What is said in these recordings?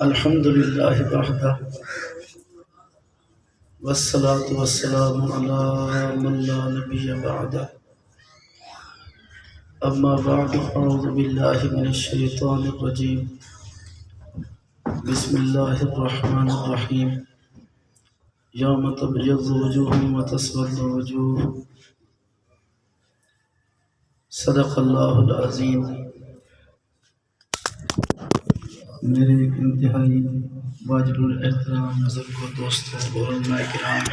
الحمدللہ وحدہ والصلاة والسلام علی من لا نبی بعدہ اما بعد اعوذ باللہ من الشیطان الرجیم بسم اللہ الرحمن الرحیم یوم تبیض وجوہ وتسود وجوہ صدق اللہ العظیم۔ میرے انتہائی واجب الاحترام بزرگ و دوستوں اور علماء کرام،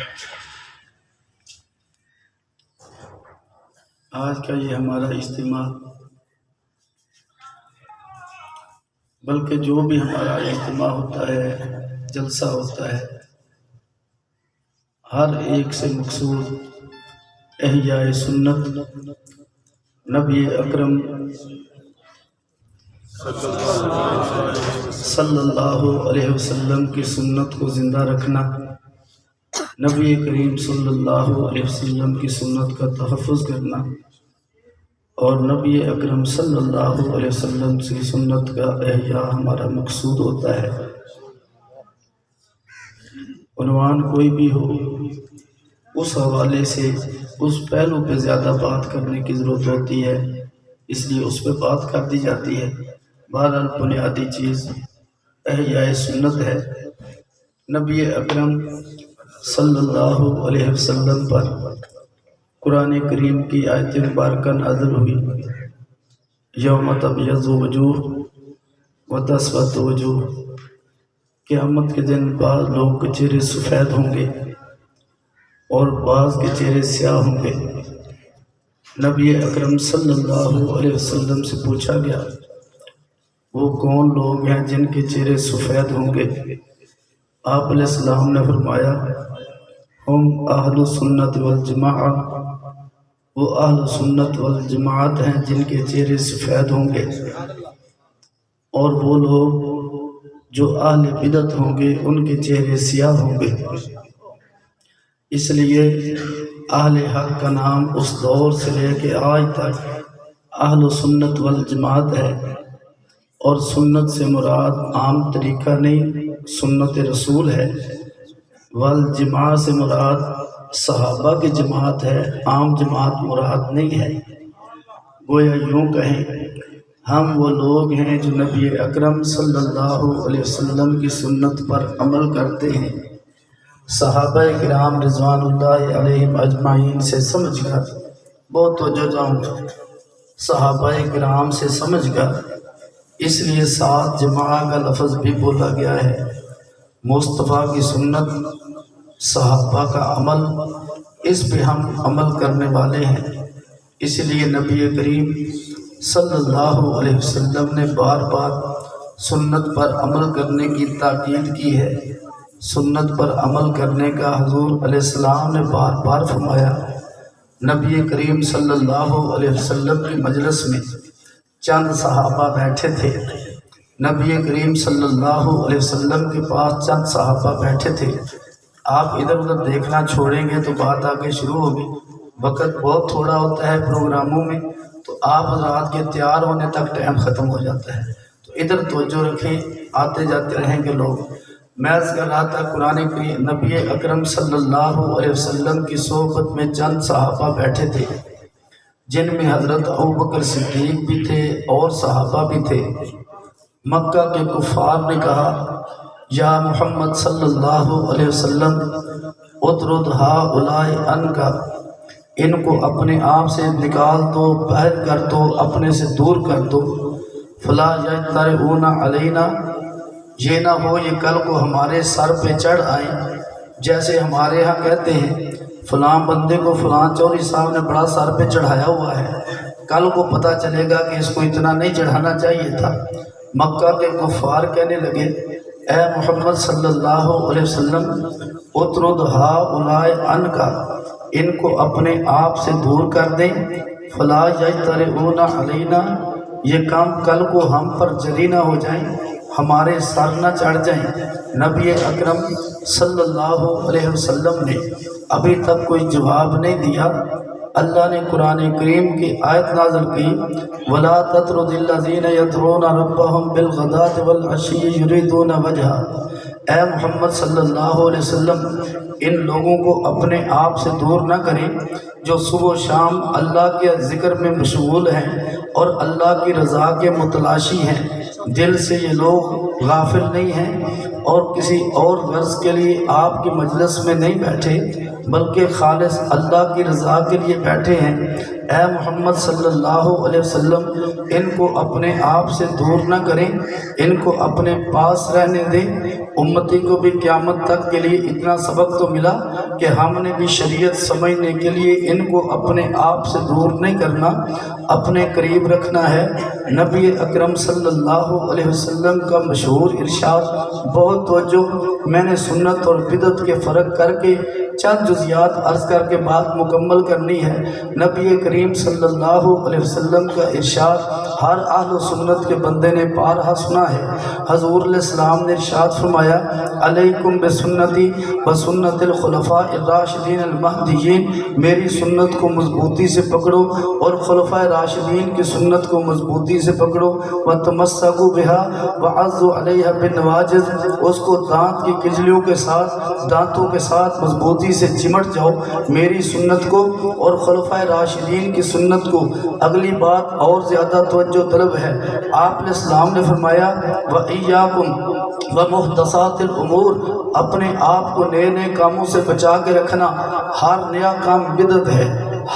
آج کا یہ ہمارا اجتماع، بلکہ جو بھی ہمارا اجتماع ہوتا ہے، جلسہ ہوتا ہے، ہر ایک سے مقصود احیاء سنت نبی اکرم صلی اللہ علیہ وسلم کی سنت کو زندہ رکھنا، نبی کریم صلی اللہ علیہ وسلم کی سنت کا تحفظ کرنا، اور نبی اکرم صلی اللہ علیہ وسلم کی سنت کا احیاء ہمارا مقصود ہوتا ہے۔ عنوان کوئی بھی ہو، اس حوالے سے اس پہلو پہ زیادہ بات کرنے کی ضرورت ہوتی ہے، اس لیے اس پہ بات کر دی جاتی ہے۔ بہرحال بنیادی چیز احیاء سنت ہے۔ نبی اکرم صلی اللہ علیہ وسلم پر قرآن کریم کی آیت مبارکہ نازل ہوئی، یوم تبیض وجوہ وتسود وجوہ، قیامت کے دن بعض لوگوں کے چہرے سفید ہوں گے اور بعض کے چہرے سیاہ ہوں گے۔ نبی اکرم صلی اللہ علیہ وسلم سے پوچھا گیا وہ کون لوگ ہیں جن کے چہرے سفید ہوں گے؟ آپ علیہ السلام نے فرمایا ہم اہل سنت والجماعت، وہ اہل سنت والجماعت ہیں جن کے چہرے سفید ہوں گے، اور وہ لوگ جو اہل بدعت ہوں گے ان کے چہرے سیاہ ہوں گے۔ اس لیے اہل حق کا نام اس دور سے لے کے آج تک اہل سنت والجماعت ہے، اور سنت سے مراد عام طریقہ نہیں، سنت رسول ہے۔ والجماعت سے مراد صحابہ کی جماعت ہے، عام جماعت مراد نہیں ہے۔ گویا یوں کہیں ہم وہ لوگ ہیں جو نبی اکرم صلی اللہ علیہ وسلم کی سنت پر عمل کرتے ہیں۔ صحابہ کرام رضوان اللہ علیہم اجمعین سے سمجھ کر، بہت توجہ جاؤں گا، صحابہ کرام سے سمجھ کر، اس لیے ساتھ جماعت کا لفظ بھی بولا گیا ہے۔ مصطفیٰ کی سنت، صحابہ کا عمل، اس پہ ہم عمل کرنے والے ہیں۔ اس لیے نبی کریم صلی اللہ علیہ وسلم نے بار بار سنت پر عمل کرنے کی تاکید کی ہے۔ سنت پر عمل کرنے کا حضور علیہ السلام نے بار بار فرمایا۔ نبی کریم صلی اللہ علیہ وسلم کی مجلس میں چند صحابہ بیٹھے تھے، نبی کریم صلی اللہ علیہ وسلم کے پاس چند صحابہ بیٹھے تھے۔ آپ ادھر ادھر دیکھنا چھوڑیں گے تو بات آگے شروع ہوگی، وقت بہت تھوڑا ہوتا ہے پروگراموں میں، تو آپ حضرات کے تیار ہونے تک ٹائم ختم ہو جاتا ہے، تو ادھر توجہ رکھیں، آتے جاتے رہیں گے لوگ۔ میں عرض کر رہا تھا قرآن کریم نبی اکرم صلی اللہ علیہ وسلم کی صحبت میں چند صحابہ بیٹھے تھے، جن میں حضرت ابوبکر صدیق بھی تھے اور صحابہ بھی تھے۔ مکہ کے کفار نے کہا یا محمد صلی اللہ علیہ وسلم اطرد ہؤلاء عنک، ان کو اپنے آپ سے نکال دو، باہر کر دو، اپنے سے دور کر دو۔ فلا یجترئون علینا، یہ نہ ہو یہ کل کو ہمارے سر پہ چڑھ آئیں، جیسے ہمارے ہاں کہتے ہیں فلاں بندے کو فلاں چودھری صاحب نے بڑا سر پہ چڑھایا ہوا ہے، کل کو پتہ چلے گا کہ اس کو اتنا نہیں چڑھانا چاہیے تھا۔ مکہ کے کفار کہنے لگے اے محمد صلی اللہ علیہ وسلم اطرد ہؤلاء عنک، ان کو اپنے آپ سے دور کر دیں۔ فلا یجترئون علینا، یہ کام کل کو ہم پر جری نہ ہو جائیں، ہمارے سر نہ چڑھ جائیں۔ نبی اکرم صلی اللہ علیہ وسلم نے ابھی تک کوئی جواب نہیں دیا۔ اللہ نے قرآن کریم کی آیت نازل کی، وَلَا تَطْرُدِ الَّذِينَ يَدْعُونَ رَبَّهُمْ بِالْغَدَاةِ وَالْعَشِيِّ يُرِيدُونَ وَجْهَهُ۔ اے محمد صلی اللہ علیہ وسلم ان لوگوں کو اپنے آپ سے دور نہ کریں جو صبح و شام اللہ کے ذکر میں مشغول ہیں اور اللہ کی رضا کے متلاشی ہیں۔ دل سے یہ لوگ غافل نہیں ہیں اور کسی اور غرض کے لیے آپ کی مجلس میں نہیں بیٹھے بلکہ خالص اللہ کی رضا کے لیے بیٹھے ہیں۔ اے محمد صلی اللہ علیہ وسلم ان کو اپنے آپ سے دور نہ کریں، ان کو اپنے پاس رہنے دیں۔ امتی کو بھی قیامت تک کے لیے اتنا سبق تو ملا کہ ہم نے بھی شریعت سمجھنے کے لیے ان کو اپنے آپ سے دور نہیں کرنا، اپنے قریب رکھنا ہے۔ نبی اکرم صلی اللہ علیہ وسلم کا مشہور ارشاد، بہت توجہ، میں نے سنت اور بدعت کے فرق کر کے چند جزیات عرض کر کے بات مکمل کرنی ہے۔ نبی کریم صلی اللہ علیہ وسلم کا ارشاد ہر اہل سنت کے بندے نے بارہا سنا ہے۔ حضور علیہ السلام نے ارشاد فرمایا، علیکم بسنتی وسنت الخلفاء الراشدین المہدیین، میری سنت کو مضبوطی سے پکڑو اور خلفاء راشدین کی سنت کو مضبوطی سے پکڑو، وتمسکوا بها وعضوا علیہا بالنواجذ، اس کو دانت کی کنجلیوں کے ساتھ، دانتوں کے ساتھ مضبوطی سے چمٹ جاؤ میری سنت کو اور خلفاء راشدین کی سنت کو۔ اگلی بات اور زیادہ توجہ طلب ہے۔ آپ علیہ السلام نے فرمایا، وَإِيَّاكُمْ وَمُحْدَثَاتِ الْأُمُورِ، اپنے آپ کو نئے نئے کاموں سے بچا کے رکھنا۔ ہر نیا کام بدعت ہے،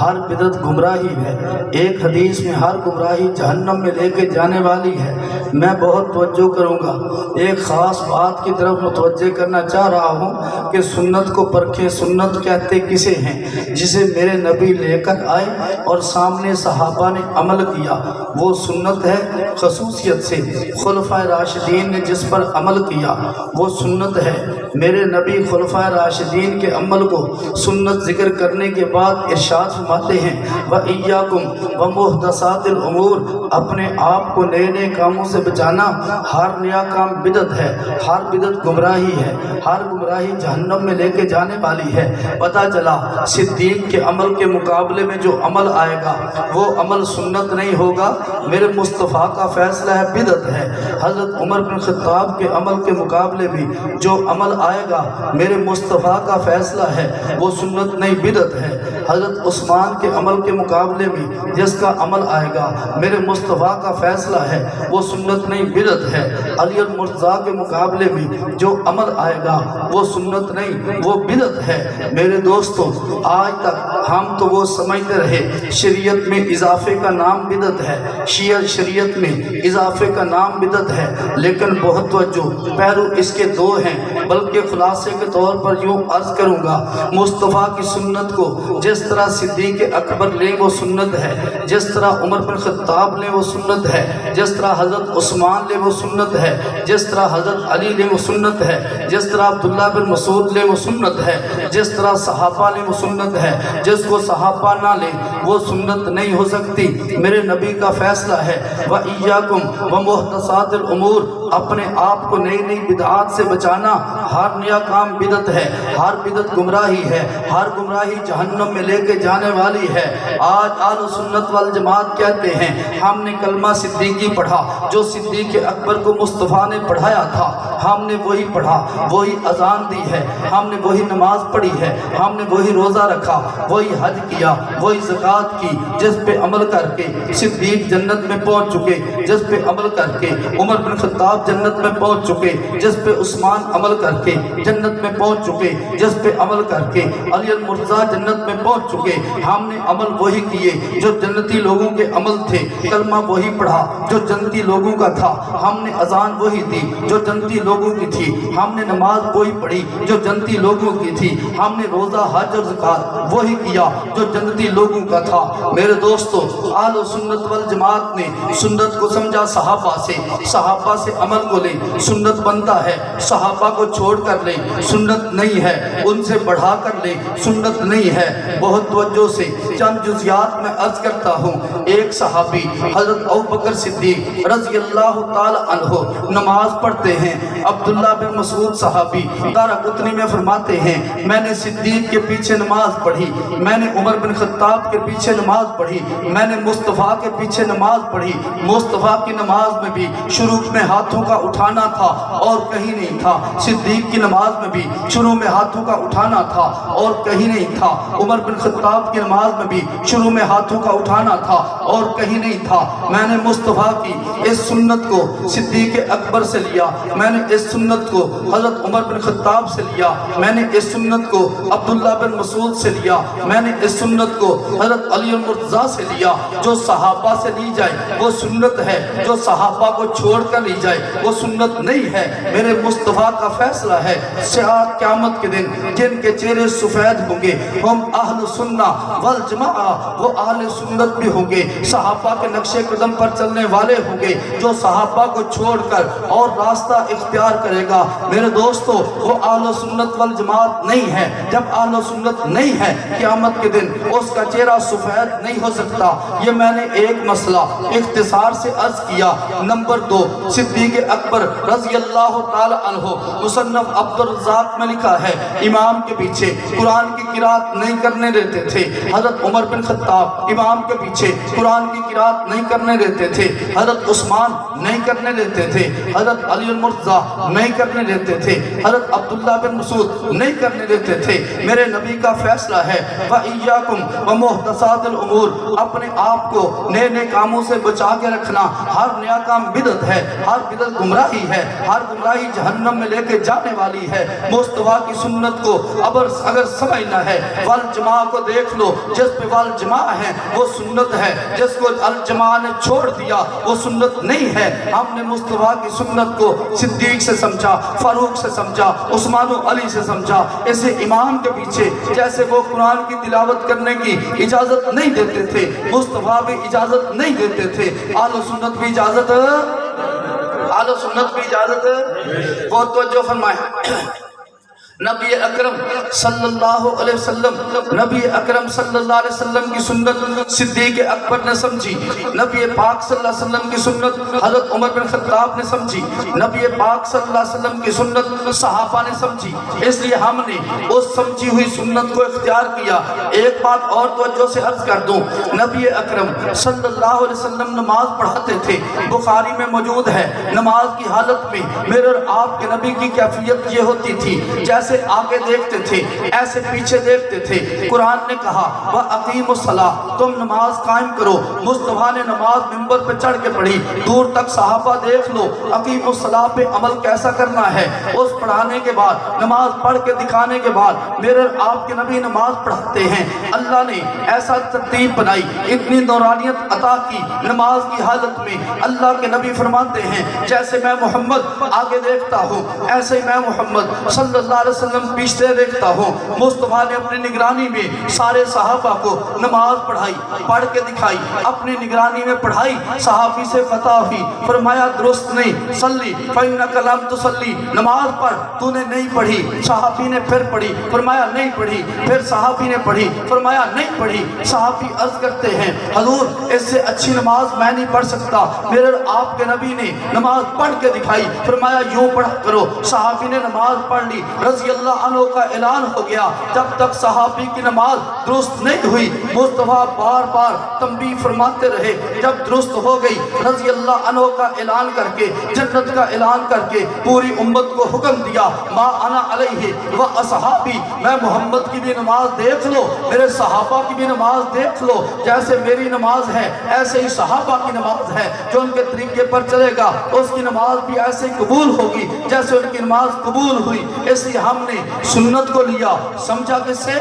ہر بدعت گمراہی ہے۔ ایک حدیث میں ہر گمراہی جہنم میں لے کے جانے والی ہے۔ میں بہت توجہ کروں گا، ایک خاص بات کی طرف متوجہ کرنا چاہ رہا ہوں کہ سنت کو پرکھیں۔ سنت کہتے کسے ہیں؟ جسے میرے نبی لے کر آئے اور سامنے صحابہ نے عمل کیا، وہ سنت ہے۔ خصوصیت سے خلفائے راشدین نے جس پر عمل کیا وہ سنت ہے۔ میرے نبی خلفائے راشدین کے عمل کو سنت ذکر کرنے کے بعد ارشاد فرماتے ہیں، وَإِيَّاكُمْ وَمُحْدَثَاتِ الْأُمُورِ، اپنے آپ کو نئے نئے کاموں سے بچانا۔ ہر نیا کام بدعت ہے، ہر بدعت گمراہی ہے، ہر گمراہی جہنم میں لے کے جانے والی ہے۔ پتہ چلا صدیق کے عمل کے مقابلے میں جو عمل آئے گا وہ عمل سنت نہیں ہوگا، میرے مصطفیٰ کا فیصلہ ہے، بدعت ہے۔ حضرت عمر بن خطاب کے عمل کے مقابلے بھی جو عمل آئے گا میرے مصطفیٰ کا فیصلہ ہے، وہ سنت نہیں بدعت ہے۔ حضرت عثمان کے عمل کے مقابلے میں جس کا عمل آئے گا میرے مصطفیٰ کا فیصلہ ہے، وہ سنت نہیں بدعت ہے۔ علی المرتضیٰ کے مقابلے میں جو عمل آئے گا وہ سنت نہیں، وہ بدعت ہے۔ میرے دوستو، آج تک ہم تو وہ سمجھتے رہے شریعت میں اضافے کا نام بدعت ہے، شریعت میں اضافے کا نام بدعت ہے، لیکن بہت توجہ، پہلو اس کے دو ہیں، بلکہ خلاصے کے طور پر یوں عرض کروں گا، مصطفیٰ کی سنت کو جس طرح صدیق اکبر لے وہ سنت ہے، جس طرح عمر بن خطاب لے وہ سنت ہے، جس طرح حضرت عثمان لے وہ سنت ہے، جس طرح حضرت علی لے وہ سنت ہے، جس طرح عبداللہ بن مسعود لے وہ سنت ہے، جس طرح صحابہ لے وہ سنت ہے۔ جس کو صحابہ نہ لے وہ سنت نہیں ہو سکتی۔ میرے نبی کا فیصلہ ہے، وَإِيَّاكُمْ وَمُحْدَثَاتِ الْأُمُورِ، اپنے آپ کو نئی نئی بدعات سے بچانا۔ ہر نیا کام بدعت ہے، ہر بدعت گمراہی ہے، ہر گمراہی جہنم میں لے کے جانے والی ہے۔ آج اہل سنت والجماعت کہتے ہیں ہم نے کلمہ صدیقی پڑھا، جو صدیق اکبر کو مصطفیٰ نے پڑھایا تھا ہم نے وہی پڑھا، وہی اذان دی ہے، ہم نے وہی نماز پڑھی ہے، ہم نے وہی روزہ رکھا، وہی حج کیا، وہی زکوٰۃ کی۔ جس پہ عمل کر کے صدیق جنت میں پہنچ چکے، جس پہ عمل کر کے عمر بن خطاب جنت میں پہنچ چکے، جس پہ عثمان عمل کر کے جنت میں پہنچ چکے، جس پہ عمل کر کے علی المرتضیٰ جنت میں پہنچ چکے۔ ہم نے عمل وہی کیے جو جنتی لوگوں کے عمل تھے، کلمہ وہی پڑھا جو جنتی لوگوں کا تھا، ہم نے اذان وہی دی جو جنتی لوگوں کی تھی، ہم نے نماز وہی پڑھی جو جنتی لوگوں کی تھی، ہم نے روزہ حج اور زکوٰۃ وہی کیا جو جنتی لوگوں کا تھا۔ میرے دوستو، اہل سنت والجماعت نے سنت کو سمجھا صحابہ سے، صحابہ سے عمل کو لیں سنت بنتا ہے، صحابہ کو چھوڑ کر لیں سنت نہیں ہے، ان سے بڑھا کر لیں سنت نہیں ہے۔ بہت توجہ سے چند جزیات میں عرض کرتا ہوں۔ ایک صحابی حضرت ابوبکر صدیق رضی اللہ تعالی عنہ نماز پڑھتے ہیں، عبداللہ بن مسعود صحابی دارقطنی میں فرماتے ہیں میں نے صدیق کے پیچھے نماز پڑھی، میں نے عمر بن خطاب کے پیچھے نماز پڑھی، میں نے مصطفیٰ کے پیچھے نماز پڑھی۔ مصطفیٰ کی نماز میں بھی شروع میں ہاتھوں کا اٹھانا تھا اور کہیں نہیں تھا، صدیق کی نماز میں بھی شروع میں ہاتھوں کا اٹھانا تھا اور کہیں نہیں تھا، عمر بن خطاب کی نماز میں بھی شروع میں ہاتھوں کا اٹھانا تھا اور کہیں نہیں تھا۔ میں نے مصطفیٰ کی اس سنت کو صدیق اکبر سے لیا، میں نے اس سنت کو حضرت عمر بن خطاب سے لیا، میں نے اس سنت کو عبداللہ بن مسعود سے لیا، میں نے اس سنت کو حضرت علی المرتضیٰ سے لیا۔ جو صحابہ سے لی جائے وہ سنت ہے، جو صحابہ کو چھوڑ کر لی جائے وہ سنت نہیں ہے۔ میرے مصطفیٰ کا فیصلہ ہے سیاحت قیامت کے دن جن کے چہرے سفید ہوں گے ہم اہل سنہ والجماعہ، وہ اہل سنت بھی ہوں گے، صحابہ کے نقش قدم پر چلنے والے ہوں گے۔ جو صحابہ کو چھوڑ کر اور راستہ اختیار کرے گا میرے دوستو وہ اہل سنت والجماعت نہیں ہے۔ جب اہل سنت نہیں ہے قیامت کے دن اس کا چہرہ سفید نہیں ہو سکتا۔ یہ میں نے ایک مسئلہ اختصار سے عرض کیا۔ نمبر 2، صدیق اکبر رضی اللہ تعالی عنہ مصنف عبدالرزاق میں لکھا ہے امام کے پیچھے قرآن کی قرات نہیں کرنے دیتے تھے۔ حضرت عمر بن خطاب امام کے پیچھے قرآن کی قرات نہیں کرنے دیتے تھے، حضرت عثمان نہیں کرنے دیتے تھے، حضرت علی المرتضیٰ نہیں کرنے دیتے تھے، حضرت عبداللہ بن مسعود نہیں کرنے دیتے تھے۔ میرے نبی کا فیصلہ ہے وَإِيَّاكُمْ وَمُحْدَثَاتِ الْأُمُورِ، اپنے آپ کو نئے نئے کاموں سے بچا کے رکھنا۔ ہر نیا کام بدعت ہے، ہر بدعت گمراہی ہے، ہر گمراہی جہنم میں لے کے جانے والی ہے۔ مصطفیٰ کی سنت کو اگر سمجھنا ہے والجماع کو دیکھ لو، جس پہ والجماع ہے وہ سنت ہے، جس کو الجماع نے چھوڑ دیا وہ سنت نہیں ہے۔ ہم نے مصطفیٰ کی سنت کو صدیق سے سمجھا، فاروق سے سمجھا، عثمان و علی سے سمجھا۔ اسے امام کے پیچھے جیسے وہ قرآن کی تلاوت کرنے کی اجازت نہیں دیتے تھے، مصطفیٰ بھی اجازت نہیں دیتے تھے، اہل سنت بھی اجازت، اہل سنت بھی اجازت۔ بہت توجہ فرمائیں۔ نبی اکرم صلی اللہ علیہ وسلم، نبی اکرم صلی اللہ علیہ وسلم کی سنت صدیق اکبر نے سمجھی، نبی پاک صلی اللہ علیہ وسلم کی سنت حضرت عمر بن خطاب نے سمجھی، نبی پاک صلی اللہ علیہ وسلم کی سنت صحابہ نے سمجھی۔ اس لیے ہم نے اس سمجھی ہوئی سنت کو اختیار کیا۔ ایک بات اور توجہ سے عرض کر دوں، نبی اکرم صلی اللہ علیہ وسلم نماز پڑھاتے تھے، بخاری میں موجود ہے۔ نماز کی حالت میں میرے اور آپ کے نبی کی کیفیت یہ ہوتی تھی جیسے آگے دیکھتے تھے ایسے پیچھے دیکھتے تھے۔ قرآن نے کہا وَأَقِیمُوا الصَّلَاةَ، تم نماز قائم کرو۔ مصطفیٰ نے نماز منبر پہ چڑھ کے پڑھی، دور تک صحابہ دیکھ لو اقیموا الصلاۃ پہ عمل کیسا کرنا ہے۔ اس پڑھانے کے بعد نماز پڑھ کے دکھانے کے بعد میرے آپ کے نبی نماز پڑھاتے ہیں۔ اللہ نے ایسا ترتیب بنائی، اتنی نورانیت عطا کی نماز کی حالت میں۔ اللہ کے نبی فرماتے ہیں جیسے میں محمد آگے دیکھتا ہوں ایسے میں محمد صلی اللہ علیہ وسلم پیچھے دیکھتا ہوں۔ مصطفیٰ نے اپنی نگرانی میں سارے صحابہ کو نماز پڑھائی، پڑھ کے دکھائی، اپنی نگرانی میں پڑھائی۔ صحابی سے فتح ہوئی، فرمایا درست نہیں، صلی فإنک لم تصلی، نماز پڑھ تو نے نہیں پڑھی۔ صحابی نے پھر پڑھی، فرمایا نہیں پڑھی، پھر صحابی نے پڑھی، فرمایا نہیں پڑھی۔ صحابی عرض کرتے ہیں حضور اس سے اچھی نماز میں نہیں پڑھ سکتا۔ میرے آپ کے نبی نے نماز پڑھ کے دکھائی، فرمایا یوں پڑھا کرو۔ صحابی نے نماز پڑھ لی، رضی اللہ عنہ کا اعلان ہو گیا۔ جب تک صحابی کی نماز درست نہیں ہوئی مصطفیٰ بار بار تنبیہ فرماتے رہے۔ جب درست ہو گئی رضی اللہ عنہ کا اعلان کر کے، جنت کا اعلان کر کے پوری امت کو حکم دیا ما انا علیہ و اصحابی، میں محمد کی بھی نماز دیکھ لو، میرے صحابہ کی بھی نماز دیکھ لو، جیسے میری نماز ہے ایسے ہی صحابہ کی نماز ہے۔ جو ان کے طریقے پر چلے گا اس کی نماز بھی ایسے قبول ہوگی جیسے ان کی نماز قبول ہوئی۔ اس لیے ہم نے سنت کو لیا، سمجھا کس سے؟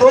2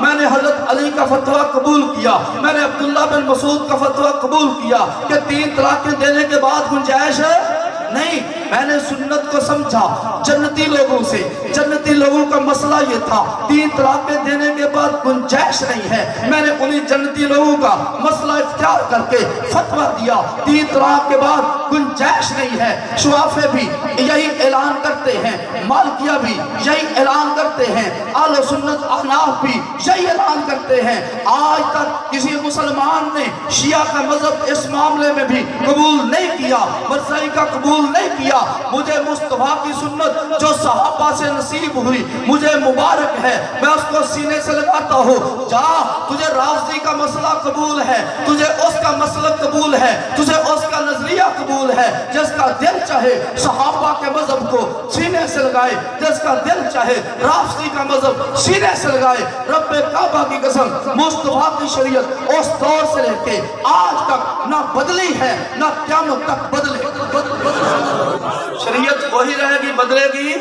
میں نے حضرت علی کا فتویٰ قبول کیا، میں نے عبداللہ بن مسعود کا فتویٰ قبول کیا کہ 3 طلاقیں دینے کے بعد گنجائش ہے نہیں۔ میں نے سنت کو سمجھا جنتی لوگوں سے، جنتی لوگوں کا مسئلہ یہ تھا 3 طلاقیں دینے کے بعد گنجائش نہیں ہے، میں نے انہی جنتی لوگوں کا مسئلہ اختیار کر کے فتویٰ دیا 3 طلاق کے بعد گنجائش نہیں ہے۔ شوافے بھی یہی اعلان کرتے ہیں، مالکیہ بھی یہی اعلان کرتے ہیں، اہل سنت احناف بھی یہی اعلان کرتے ہیں۔ آج تک کسی مسلمان نے شیعہ کا مذہب اس معاملے میں بھی قبول نہیں کیا، مرزائی کا قبول نہیں کیا۔ مجھے مصطفیٰ کی سنت جو صحابہ سے نصیب ہوئی مجھے مبارک ہے، میں اس کو سینے سے لگاتا ہوں۔ جا، تجھے رافضی کا مسئلہ قبول ہے، تجھے اس کا مسلک قبول ہے، تجھے اس کا نظریہ قبول ہے، جس کا دل چاہے صحابہ کے مذہب کو سینے سے لگائے، جس کا دل چاہے رافضی کا مذہب سینے سے لگائے۔ رب کعبہ کی قسم، مصطفیٰ کی شریعت اس دور سے لے کے آج تک نہ بدلی ہے، نہ قیامت تک بدلے۔ شریعت وہی رہے گی، بدلے گی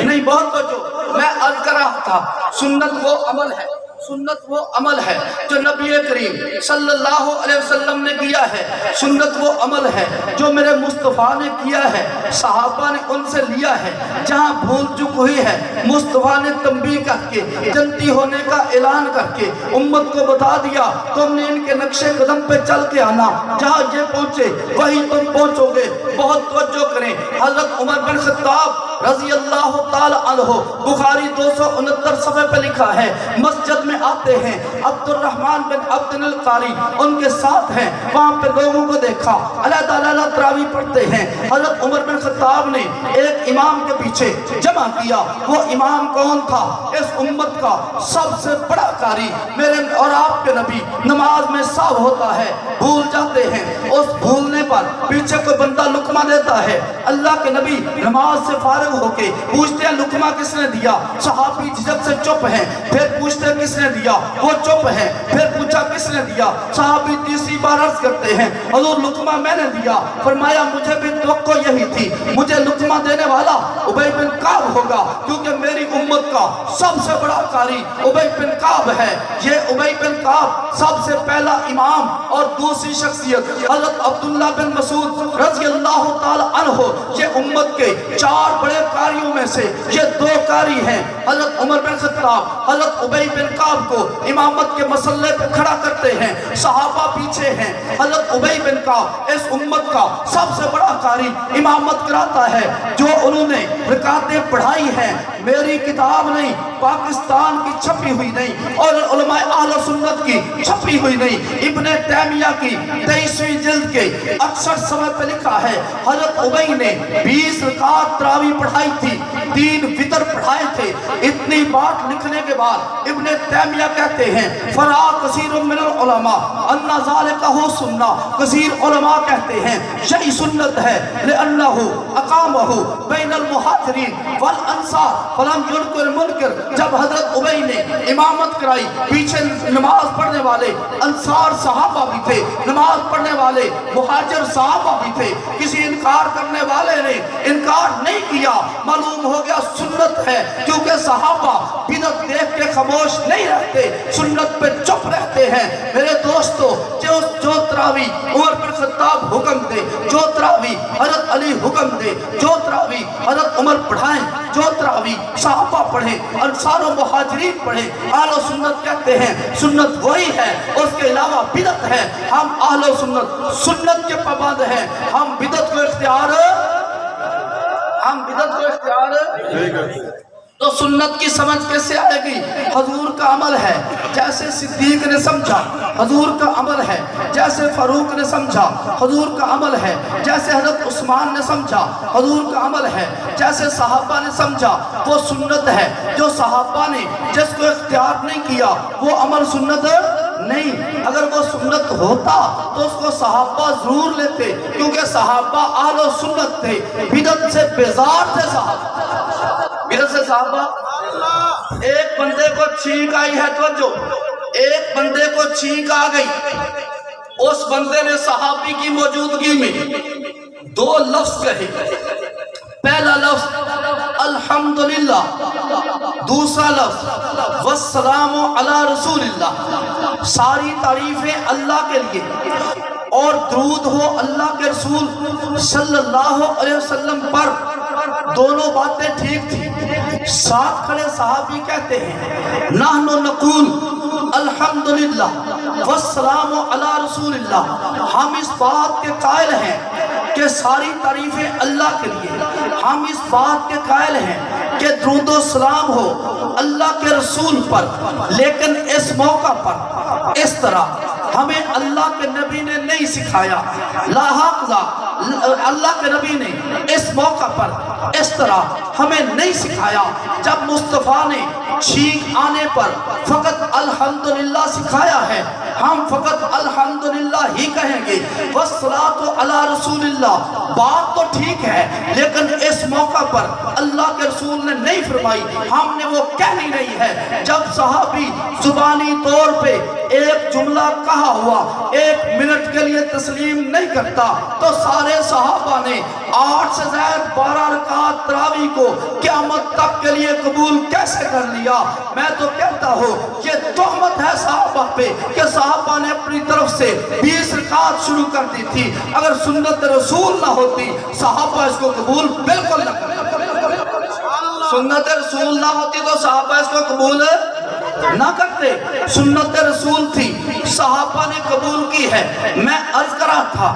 نہیں۔ بہت توجہ، میں عرض کر رہا تھا سنت وہ عمل ہے، سنت وہ عمل ہے جو نبی کریم صلی اللہ علیہ وسلم نے کیا ہے، سنت وہ عمل ہے جو میرے مصطفیٰ نے کیا ہے، صحابہ نے ان سے لیا ہے۔ جہاں بھول چک ہوئی ہے مصطفیٰ نے تنبیہ کر کے جنتی ہونے کا اعلان کر کے امت کو بتا دیا تم نے ان کے نقش قدم پہ چل کے آنا، جہاں یہ پہنچے وہی تم پہنچو گے۔ بہت توجہ کریں، حضرت عمر بن خطاب رضی اللہ تعالی عنہ، بخاری 269 صفحے پہ لکھا ہے، مسجد میں آتے ہیں، عبد الرحمن بن عبد القاری ان کے ساتھ ہیں، وہاں پہ لوگوں کو دیکھا علیحدہ علیحدہ تراویح پڑھتے ہیں۔ حضرت عمر بن خطاب نے ایک امام کے پیچھے جمع کیا۔ وہ امام کون تھا؟ اس امت کا سب سے بڑا قاری، میرے اور آپ کے نبی نماز میں صاحب ہوتا ہے، بھول جاتے ہیں، اس بھولنے پر پیچھے کوئی بندہ لقمہ دیتا ہے، اللہ کے نبی نماز سے فارغ ہو کے پوچھتے ہیں لقمہ کس نے دیا؟ صحابی جھجک سے چپ ہیں، پھر پوچھتے ہیں کس نے دیا؟ وہ چپ ہیں، پھر پوچھا کس نے دیا؟ صحابی تیسری بار عرض کرتے ہیں حضور لقمہ میں نے دیا۔ فرمایا مجھے بھی توقع یہی تھی، مجھے لقمہ دینے والا ابی بن کعب ہوگا، کیونکہ میری امت کا سب سے بڑا قاری ابی بن کعب ہے۔ یہ ابی بن کعب سب سے پہلا امام، اور دوسری شخصیت حضرت عبداللہ بن مسعود رضی اللہ تعالی عنہ، یہ امت کے 4 بڑے قاریوں میں سے یہ 2 قاری ہیں۔ حضرت عمر بن خطاب حضرت ابی بن کعب کو امامت کے مسئلے پہ کھڑا کرتے ہیں، صحابہ پیچھے ہیں، حضرت ابی بن کعب اس امت کا سب سے بڑا قاری امامت کراتا ہے۔ جو انہوں نے رکعتیں پڑھائی ہیں میری کتاب نہیں، پاکستان کی چھپی ہوئی نہیں، اور علماء اہل سنت کی چھپی ہوئی نہیں، ابن تیمیہ کی 23ویں جلد کے 68 صفحے پہ لکھا ہے حضرت ابی نے 20 رکعت تراویح پڑھائی تھی، 3 وتر پڑھائے تھے۔ اتنی بات لکھنے کے بعد ابن تیمیہ کہتے ہیں فرا کثیر من العلماء ان ذالک ہو سنہ، کثیر علماء کہتے ہیں یہی سنت ہے، لأنہ اقامہ بین المہاجرین والانصار فلم ينکر منکر۔ جب حضرت ابی نے امامت کرائی، پیچھے نماز پڑھنے والے انصار صحابہ بھی تھے، نماز پڑھنے والے مہاجر صحابہ بھی تھے، کسی انکار کرنے والے نے انکار نہیں کیا، معلوم ہو گیا سنت ہے، کیونکہ صحابہ بدعت دیکھ کے خاموش نہیں رہتے، سنت پہ چپ رہتے ہیں۔ میرے دوستو، جو تراویح عمر بن خطاب حکم دے، جو تراویح حضرت علی حکم دے، جو تراویح حضرت عمر پڑھائیں، جو تراویح صحابہ پڑھیں، انصار و مہاجرین پڑھیں، اہل و سنت کہتے ہیں سنت وہی ہے، اس کے علاوہ بدعت ہے۔ ہم اہل و سنت کے پابند ہیں، ہم بدعت کو اختیار نہیں کرتے۔ تو سنت کی سمجھ کیسے آئے گی؟ حضور کا عمل ہے جیسے صدیق نے سمجھا، حضور کا عمل ہے جیسے فاروق نے سمجھا، حضور کا عمل ہے جیسے حضرت عثمان نے سمجھا، حضور کا عمل ہے جیسے صحابہ نے سمجھا۔ وہ سنت ہے جو صحابہ نے جس کو اختیار نہیں کیا وہ عمل سنت نہیں۔ اگر وہ سنت ہوتا تو اس کو صحابہ ضرور لیتے، کیونکہ صحابہ اہل و سنت تھے، بدعت سے بیزار تھے صحابہ، بدعت سے صحابہ۔ ایک بندے کو چھینک آئی ہے، توجہ، ایک بندے کو چھینک آ گئی، اس بندے نے صحابی کی موجودگی میں 2 لفظ کہے۔ پہلا لفظ الحمدللہ، دوسرا لفظ والسلام علی رسول اللہ، ساری تعریفیں اللہ کے لیے اور درود ہو اللہ کے رسول صلی اللہ علیہ وسلم پر۔ دونوں باتیں ٹھیک تھی۔ ساتھ کھڑے صحابی کہتے ہیں نحن نقول الحمدللہ والسلام علی رسول اللہ، ہم اس بات کے قائل ہیں کہ ساری تعریفیں اللہ کے لیے، ہم اس بات کے قائل ہیں کہ درود و سلام ہو اللہ کے رسول پر، لیکن اس موقع پر اس طرح ہمیں اللہ کے نبی نے نہیں سکھایا۔ اللہ کے نبی نے اس موقع پر اس طرح ہمیں نہیں سکھایا۔ جب مصطفیٰ نے چھینک آنے پر فقط الحمدللہ سکھایا ہے، ہم فقط الحمدللہ ہی کہیں گے۔ والصلاۃ علی رسول اللہ، بات تو ٹھیک ہے لیکن اس موقع پر اللہ کے رسول نے نہیں فرمائی، ہم نے وہ کہنی نہیں ہے۔ جب صحابی زبانی طور پہ ایک جملہ کہا ہوا 1 منٹ کے لیے تسلیم نہیں کرتا تو سارے صحابہ نے 8 سے زائد 12 رکعات تراویح کو قیامت تک کے لیے قبول کیسے کر لیا؟ میں تو کہتا ہوں یہ تہمت ہے صحابہ پہ کہ صحابہ نے اپنی طرف سے 20 رکعات شروع کر دی تھی۔ اگر سنت رسول نہ ہوتی صحابہ اس کو قبول بالکل نہ کرتے، سنت رسول نہ ہوتی تو صحابہ اس کو قبول نہ کرتے۔ سنت رسول تھی، صحابہ نے قبول کی ہے۔ میں عرض کرا تھا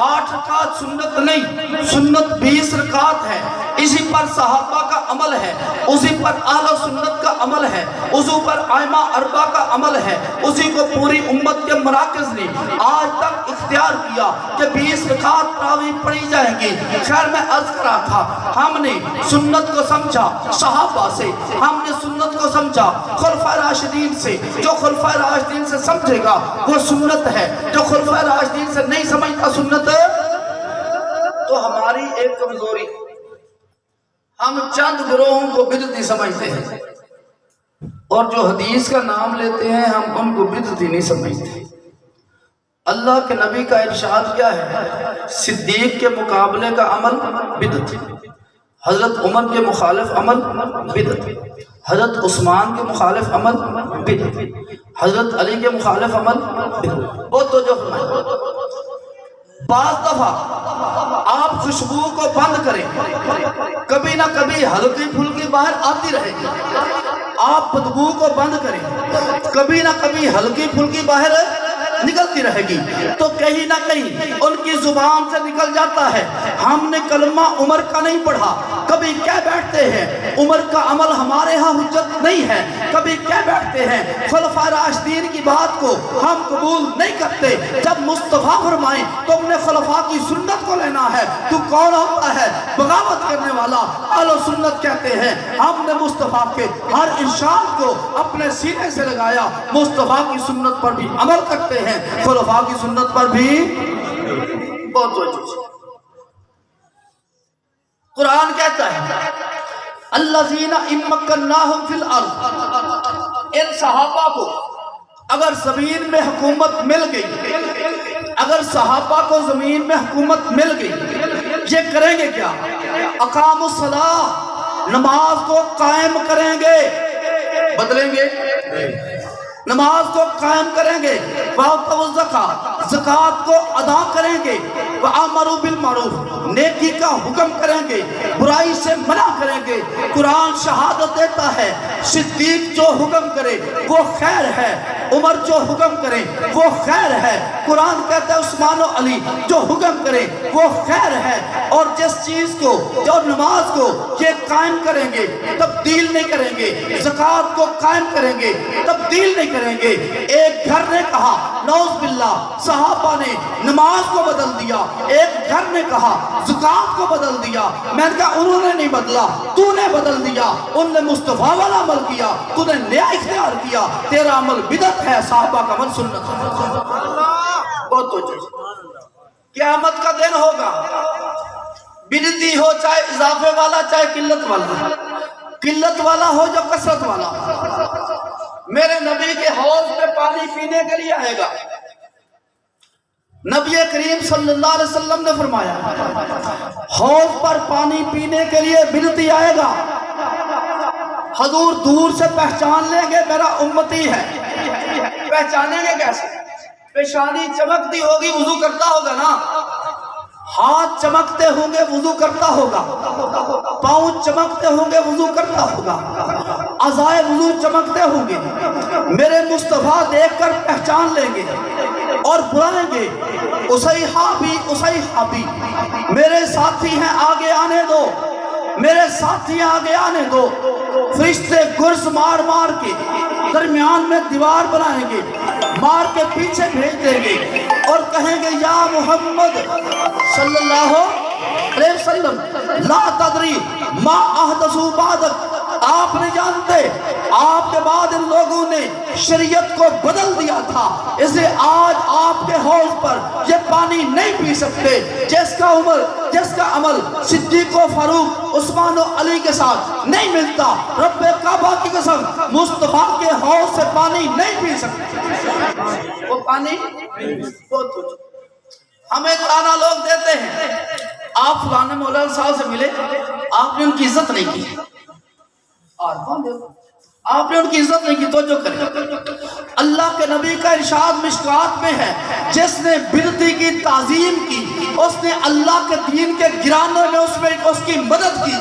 8 رکعت سنت نہیں، سنت 20 رکعت ہے۔ اسی پر صحابہ کا عمل ہے، اسی پر اہل سنت کا عمل ہے، اسی پر ائمہ اربعہ کا عمل ہے، اسی کو پوری امت کے مراکز نے آج تک اختیار کیا کہ 20 رکعت تراویح پڑھی جائیں گی۔ خیر میں عرض کرا تھا ہم نے سنت کو سمجھا صحابہ سے، ہم نے سنت کو سمجھا خلفائے راشدین سے۔ جو خلفائے راشدین سے سمجھے گا وہ سنت ہے، جو خلفائے راشدین سے نہیں سمجھتا سنت تو ہماری ایک کمزوری، ہم چند گروہوں کو بدعتی سمجھتے ہیں اور جو حدیث کا نام لیتے ہیں ہم ان کو بدعتی نہیں سمجھتے۔ اللہ کے نبی کا ارشاد کیا ہے؟ صدیق کے مقابلے کا عمل بدعت، حضرت عمر کے مخالف عمل بدعت، حضرت عثمان کے مخالف عمل بدعت، حضرت علی کے مخالف عمل بدعت۔ وہ تو جو بعض دفعہ آپ خوشبو کو بند کریں، کبھی نہ کبھی ہلکی پھلکی باہر آتی رہے گی۔ آپ بدبو کو بند کریں، کبھی نہ کبھی ہلکی پھلکی باہر نکلتی رہے گی، تو کہیں نہ کہیں ان کی زبان سے نکل جاتا ہے ہم نے کلمہ عمر کا نہیں پڑھا۔ کبھی کہہ بیٹھتے ہیں عمر کا عمل ہمارے ہاں حجت نہیں ہے، کبھی کہہ بیٹھتے ہیں خلفائے راشدین کی بات کو ہم قبول نہیں کرتے۔ جب مصطفیٰ فرمائیں تم نے خلفاء کی سنت کو لینا ہے، تو کون ہوتا ہے بغاوت کرنے والا؟ اہل سنت کہتے ہیں ہم نے مصطفیٰ کے ہر ارشاد کو اپنے سینے سے لگایا، مصطفیٰ کی سنت پر بھی عمل کرتے ہیں، خلفاء کی سنت پر بھی بہت وجہ۔ قرآن کہتا ہے الذین ان مکناہم فی الارض، ان صحابہ کو اگر زمین میں حکومت مل گئی، اگر صحابہ کو زمین میں حکومت مل گئی، یہ کریں گے کیا؟ اقاموا الصلاۃ، نماز کو قائم کریں گے، بدلیں گے نماز کو قائم کریں گے، وَآتَوُا الزَّکَاۃ، زکوٰۃ کو ادا کریں گے، وَآمَرُوا بِالْمَعْرُوفِ، نیکی کا حکم کریں گے، برائی سے منع کریں گے۔ قرآن شہادت دیتا ہے صدیق جو حکم کرے وہ خیر ہے، عمر جو حکم کرے وہ خیر ہے۔ قرآن کہتا ہے عثمان و علی جو حکم کرے وہ خیر ہے۔ اور جس چیز کو، جو نماز کو یہ قائم کریں گے تبدیل نہیں کریں گے، زکوٰۃ کو قائم کریں گے تبدیل نہیں کریں گے۔ ایک گھر نے کہا نعوذ باللہ صحابہ نے نماز کو بدل دیا، ایک گھر نے کہا زکوٰۃ کو بدل دیا۔ میں نے کہا انہوں نے نہیں بدلا، تو نے بدل دیا۔ ان نے مصطفیٰ والا عمل کیا، تو نے نیا اختیار کیا، تیرا عمل بدعت ہے، صحابہ کا عمل سنت ہے۔ بہت تو قیامت کا دن ہوگا، بدعتی ہو چاہے اضافے والا چاہے قلت والا، قلت والا ہو جو کثرت والا، میرے نبی کے حوض پہ پانی پینے کے لیے آئے گا۔ نبی کریم صلی اللہ علیہ وسلم نے فرمایا حوض پر پانی پینے کے لیے بدعتی آئے گا، حضور دور سے پہچان لیں گے میرا امتی ہے. پہچانیں گے کیسے؟ پیشانی چمکتی ہوگی وضو کرتا ہوگا نا, ہاتھ چمکتے ہوں گے وضو کرتا ہوگا, پاؤں چمکتے ہوں گے وضو کرتا ہوگا, اعضائے وضو چمکتے ہوں گے. میرے مصطفیٰ دیکھ کر پہچان لیں گے اور بلائیں گے اسیحابی, میرے ساتھی ہیں آگے آنے دو, میرے ساتھی آگے آنے دو. فرشتے گرز مار مار کے درمیان میں دیوار بنائیں گے, مار کے پیچھے بھیج دیں گے اور کہیں گے یا محمد صلی اللہ علیہ وسلم لا تدری ما احدثوا بعدک, آپ نہیں جانتے آپ کے بعد ان لوگوں نے شریعت کو بدل دیا تھا, اس لیے آج آپ کے حوض پر یہ پانی نہیں پی سکتے. جس کا عمل صدیق و فاروق عثمان و علی کے ساتھ نہیں ملتا, رب کعبہ کی قسم مصطفیٰ کے حوض سے پانی نہیں پی سکتے. وہ پانی ہمیں تانا لوگ دیتے ہیں, آپ فلانے مولانا صاحب سے ملے, آپ نے ان کی عزت نہیں کی, آپ نے ان کی عزت نہیں کی, توجہ کریں. اللہ کے نبی کا ارشاد مشکات میں ہے, جس نے بدعتی کی تعظیم کی اس نے اللہ کے دین کے گرانے میں اس کی مدد کی.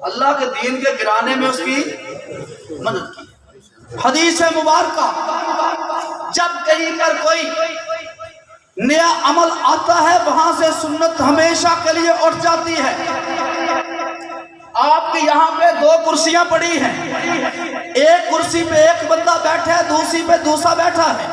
اللہ کے دین کے گرانے میں اس کی مدد کی. حدیث مبارکہ, جب کہیں پر کوئی نیا عمل آتا ہے وہاں سے سنت ہمیشہ کے لیے اٹھ جاتی ہے. آپ کی یہاں پہ 2 کرسیاں پڑی ہیں, ایک کرسی پہ ایک بندہ بیٹھا ہے, دوسری پہ دوسرا بیٹھا ہے,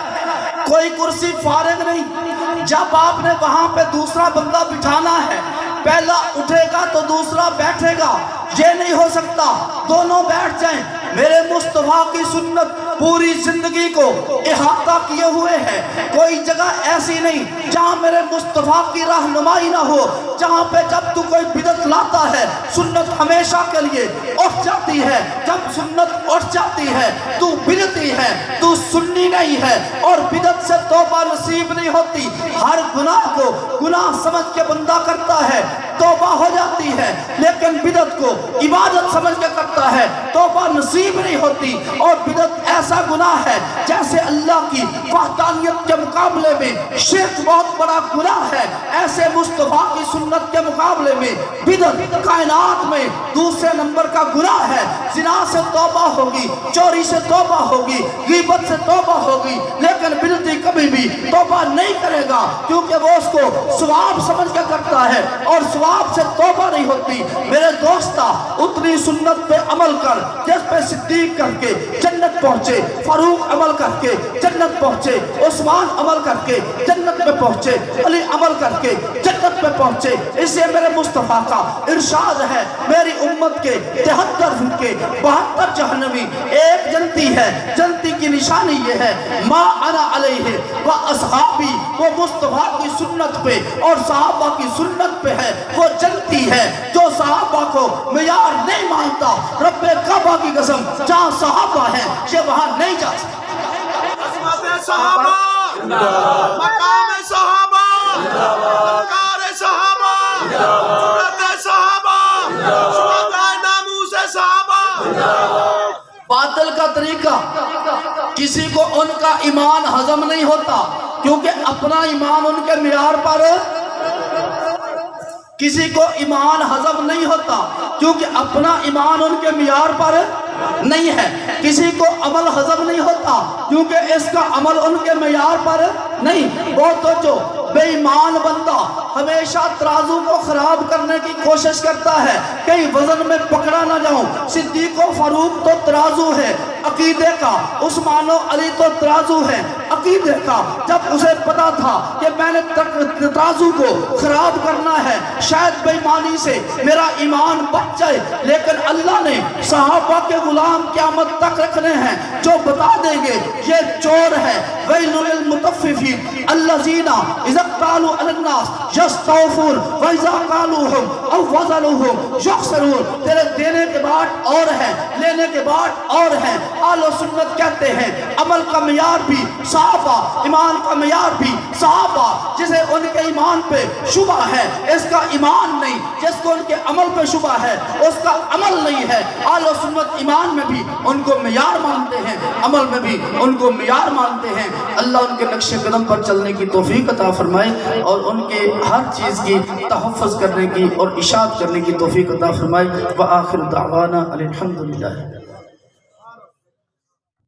کوئی کرسی فارغ نہیں. جب آپ نے وہاں پہ دوسرا بندہ بٹھانا ہے, پہلا اٹھے گا تو دوسرا بیٹھے گا, یہ نہیں ہو سکتا دونوں بیٹھ جائیں. میرے مصطفیٰ کی سنت پوری زندگی کو احاطہ کیے ہوئے ہے, کوئی جگہ ایسی نہیں جہاں میرے مصطفیٰ کی رہنمائی نہ ہو, جہاں پہ جب تو کوئی بدعت لاتا ہے سنت ہمیشہ کے لیے اٹھ جاتی ہے. جب سنت اٹھ جاتی ہے تو بدعتی ہے, تو سنی نہیں ہے, اور بدعت سے توبہ نصیب نہیں ہوتی. ہر گناہ کو گناہ سمجھ کے بندہ کرتا ہے, توبہ ہو جاتی ہے, لیکن بدعت کو عبادت سمجھ کے کرتا ہے, توبہ نصیب نہیں ہوتی. اور بدعت ایسا گناہ ہے جیسے اللہ کی وحدانیت کے مقابلے میں شرک بہت بڑا گناہ ہے, ایسے مصطفیٰ کی سنت کے مقابلے میں بدعت کائنات میں دوسرے نمبر کا گناہ ہے. زنا سے توبہ ہوگی, چوری سے توبہ ہوگی, غیبت سے توبہ ہوگی, لیکن بدعتی کبھی بھی توبہ نہیں کرے گا, کیونکہ وہ اس کو ثواب سمجھ کے کرتا ہے اور ثواب سے توبہ نہیں ہوتی. میرے دوستا, اتنی سنت پہ عمل کر جس پہ صدیق کر کے جنت پہنچے, فاروق عمل کر کے جنت پہنچے, عثمان عمل کر کے جنت میں پہنچے, علی عمل کر کے جنت میں پہنچے. اس سے میرے مصطفیٰ کا ارشاد ہے, میری امت کے 73 فرقے 72 جہنمی, ایک جنتی ہے. جنتی کی نشانی یہ ہے ما انا علیہ و اصحابی, وہ مصطفیٰ کی سنت پہ اور صحابہ کی سنت پہ ہے, وہ جنتی ہے. جو صحابہ کو معیار نہیں مانتا, رب کعبہ کی قسم جہاں صحابہ ہیں یہ وہاں نہیں جا سکتا. عظمت صحابہ, مقام صحابہ, وقار صحابہ, جرأت صحابہ, شہداء ناموس صحابہ. باطل کا طریقہ, کسی کو ان کا ایمان ہضم نہیں ہوتا کیونکہ اپنا ایمان ان کے معیار پر, کسی کو ایمان ہضم نہیں ہوتا کیونکہ اپنا ایمان ان کے معیار پر نہیں ہے. کسی کو عمل ہضم نہیں ہوتا کیونکہ اس کا عمل ان کے معیار پر نہیں. بہت توجہ, بے ایمان بندہ ہمیشہ ترازو کو خراب کرنے کی کوشش کرتا ہے, کہیں وزن میں پکڑا نہ جاؤں. صدیق و فاروق تو ترازو ہے عقیدے کا, عثمان و علی تو ترازو ہے عقیدے کا. جب اسے پتا تھا کہ میں نے ترازو کو خراب کرنا ہے, شاید بے ایمانی سے میرا ایمان بچ جائے, لیکن اللہ نے صحابہ کے غلام قیامت تک رکھنے ہیں جو بتا دے فرمائیں گے یہ چور ہے، ویل للمطففین الذین اذا اکتالوا علی الناس یستوفون واذا قالوہم او وزنوہم یخسرون. تیرے دینے کے بعد اور ہے، لینے کے بعد اور ہے. اہل سنت کہتے ہیں عمل کا معیار بھی صحابہ، ایمان کا معیار بھی صحابہ. جسے ان کے ایمان پہ شبہ ہے اس کا ایمان نہیں، جس کو ان کے عمل پہ شبہ ہے اس کا عمل نہیں ہے. اہل سنت ایمان میں بھی ان کو معیار مانتے ہیں، عمل میں بھی ان کو معیار مانتے ہیں. اللہ ان کے نقش قدم پر چلنے کی توفیق عطا فرمائے اور ان کے ہر چیز کی تحفظ کرنے کی اور اشاعت کرنے کی توفیق عطا فرمائے. وآخر دعوانا الحمدللہ.